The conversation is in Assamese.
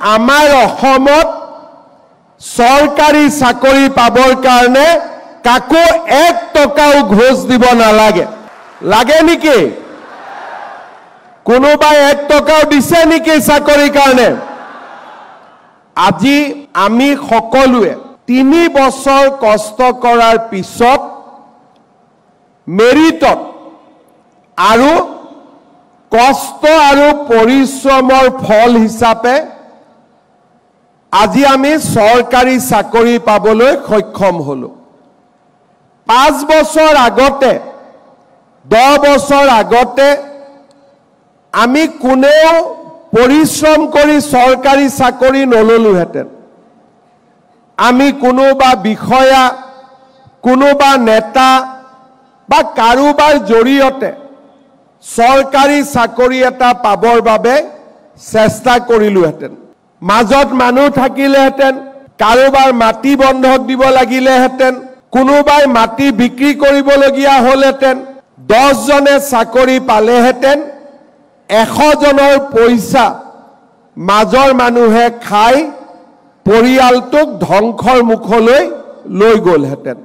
আমাৰ অসমত চৰকাৰী চাকৰি পাবৰ কাৰণে কাকো 1 টকাও ঘোষ দিব নালাগে লাগে নেকি কোনোবাই 1 টকাও দিছে নেকি চাকৰিৰ কাৰণে আজি আমি সকলোৱে 3 বছৰ কষ্ট কৰাৰ পিছত মেৰিটত আৰু কষ্ট আৰু পৰিশ্ৰমৰ ফল হিচাপে আজি আমি চৰকাৰী চাকৰি পাবলৈ সক্ষম হলো 5 বছৰ আগতে 10 বছৰ আগতে আমি কোনেও পৰিশ্ৰম কৰি চৰকাৰী চাকৰি নললোহেঁতেন আমি কোনোবা বিষয়া কোনোবা নেতা বা কাৰোবাৰ জৰিয়তে চৰকাৰী চাকৰি এটা পাবৰ বাবে চেষ্টা কৰিলোহেঁতেন মাজত মানুহ থাকিলেহেঁতেন কাৰোবাৰ মাটি বন্ধক দিব লাগিলেহেঁতেন কোনোবাই মাটি বিক্ৰী কৰিবলগীয়া হ'লহেঁতেন 10 জনে চাকৰি পালেহেঁতেন 100 জনৰ পইচা মাজৰ মানুহে খাই পৰিয়ালটোক ধ্বংসৰ মুখলৈ লৈ গ'লহেঁতেন